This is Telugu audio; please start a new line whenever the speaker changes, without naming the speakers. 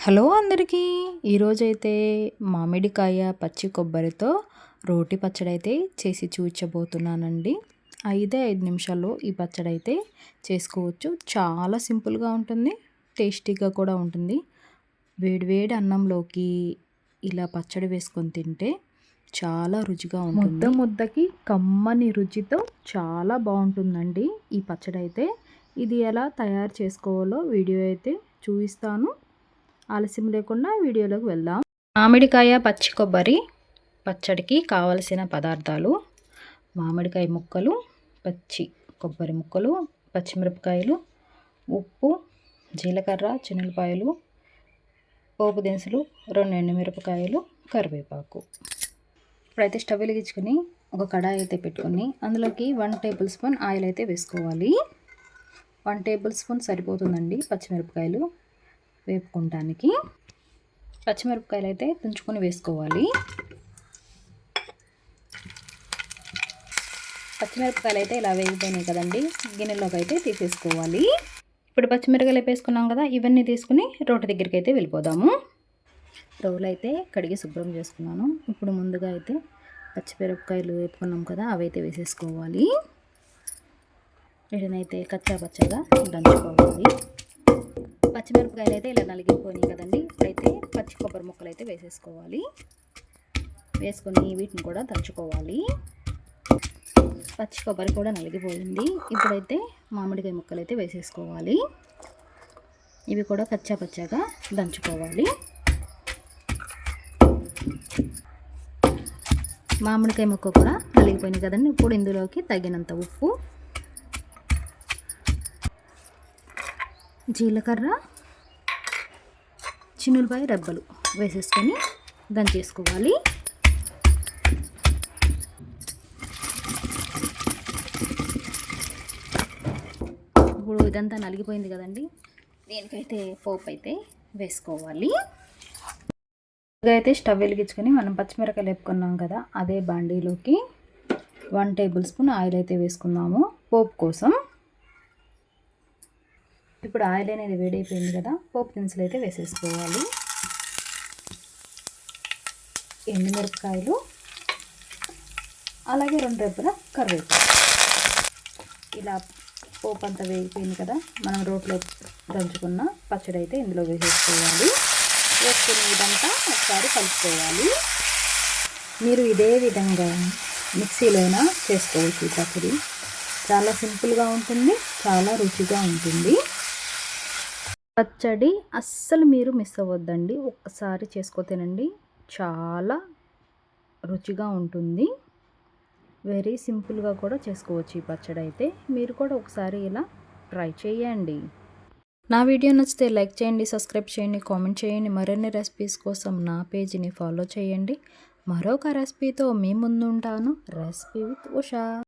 హలో అందరికీ! ఈరోజైతే మామిడికాయ, పచ్చి కొబ్బరితో రోటి పచ్చడైతే చేసి చూపించబోతున్నానండి. 5 నిమిషాల్లో ఈ పచ్చడైతే చేసుకోవచ్చు. చాలా సింపుల్‌గా ఉంటుంది. టేస్టీగా కూడా ఉంటుంది. వేడి అన్నంలోకి ఇలా పచ్చడి వేసుకొని తింటే చాలా రుచిగా ఉంటుంది. ముద్దకి కమ్మని రుచితో చాలా బాగుంటుందండి ఈ పచ్చడైతే. ఇది ఎలా తయారు చేసుకోవాలో వీడియో అయితే చూపిస్తాను. ఆలస్యం లేకుండా వీడియోలోకి వెళ్దాం. మామిడికాయ, పచ్చి కొబ్బరి పచ్చడికి కావలసిన పదార్థాలు: మామిడికాయ ముక్కలు, పచ్చి కొబ్బరి ముక్కలు, పచ్చిమిరపకాయలు, ఉప్పు, జీలకర్ర, చిన్నులపాయలు, పోపు దినుసులు, 2 ఎండుమిరపకాయలు, కరివేపాకు. ఇప్పుడైతే స్టవ్ వెలిగించుకొని ఒక కడాయి అయితే పెట్టుకొని అందులోకి 1 టేబుల్ స్పూన్ ఆయిల్ అయితే వేసుకోవాలి. 1 టేబుల్ స్పూన్ సరిపోతుందండి పచ్చిమిరపకాయలు వేపుకోవడానికి. పచ్చిమిరపకాయలు అయితే తుంచుకొని వేసుకోవాలి. పచ్చిమిరపకాయలు అయితే ఇలా వేగిపోయినాయి కదండి, గిన్నెలోకి అయితే తీసేసుకోవాలి. ఇప్పుడు పచ్చిమిరపకాయలు వేసుకున్నాం కదా, ఇవన్నీ తీసుకుని రోటి దగ్గరికి అయితే వెళ్ళిపోదాము. రోలు అయితే కడిగి శుభ్రం చేసుకున్నాను. ఇప్పుడు ముందుగా అయితే పచ్చిమిరపకాయలు వేపుకున్నాం కదా, అవి అయితే వేసేసుకోవాలి. వీటినైతే కచ్చా పచ్చగా దంచుకోవాలి. పచ్చిమిరపకాయలు అయితే ఇలా నలిగిపోయినాయి కదండి. ఇప్పుడైతే పచ్చి కొబ్బరి ముక్కలు అయితే వేసేసుకోవాలి. వేసుకొని వీటిని కూడా దంచుకోవాలి. పచ్చి కొబ్బరి కూడా నలిగిపోయింది. ఇప్పుడైతే మామిడికాయ ముక్కలు అయితే వేసేసుకోవాలి. ఇవి కూడా కచ్చా పచ్చగా దంచుకోవాలి. మామిడికాయ ముక్క కూడా నలిగిపోయింది కదండి. ఇప్పుడు ఇందులోకి తగినంత ఉప్పు, జీలకర్ర, చిన్నులపాయ రెబ్బలు వేసేసుకొని దంచేసుకోవాలి. ఇప్పుడు ఇదంతా నలిగిపోయింది కదండి, దీనికైతే పోపు అయితే వేసుకోవాలి. అయితే స్టవ్ వెలిగించుకొని మనం పచ్చిమిరపకాయలు వేపుకున్నాం కదా, అదే బాండీలోకి 1 టేబుల్ స్పూన్ ఆయిల్ అయితే వేసుకుందాము పోపు కోసం. ఇప్పుడు ఆయిల్ అనేది వేడైపోయింది కదా, పోపు దినుసులు అయితే వేసేసుకోవాలి. ఎండుమిరపకాయలు, అలాగే 2 రెబ్బల కరివేపాకు. ఇలా పోపు అంతా వేగిపోయింది కదా, మనం రోట్లో దంచుకున్న పచ్చడి అయితే ఇందులో వేసేసుకోవాలి. వేసుకుని ఇదంతా ఒకసారి కలుపుకోవాలి. మీరు ఇదే విధంగా మిక్సీలోనా చేసుకోవచ్చు. ఈ పచ్చడి చాలా సింపుల్గా ఉంటుంది, చాలా రుచిగా ఉంటుంది. పచ్చడి అస్సలు మీరు మిస్ అవ్వద్దండి. ఒక్కసారి చేసుకో తినండి, చాలా రుచిగా ఉంటుంది. వెరీ సింపుల్గా కూడా చేసుకోవచ్చు ఈ పచ్చడి అయితే. మీరు కూడా ఒకసారి ఇలా ట్రై చేయండి. నా వీడియో నచ్చితే లైక్ చేయండి, సబ్స్క్రైబ్ చేయండి, కామెంట్ చేయండి. మరిన్ని రెసిపీస్ కోసం నా పేజీని ఫాలో చేయండి. మరొక రెసిపీతో మీ ముందు ఉంటాను. Recipe with Usha.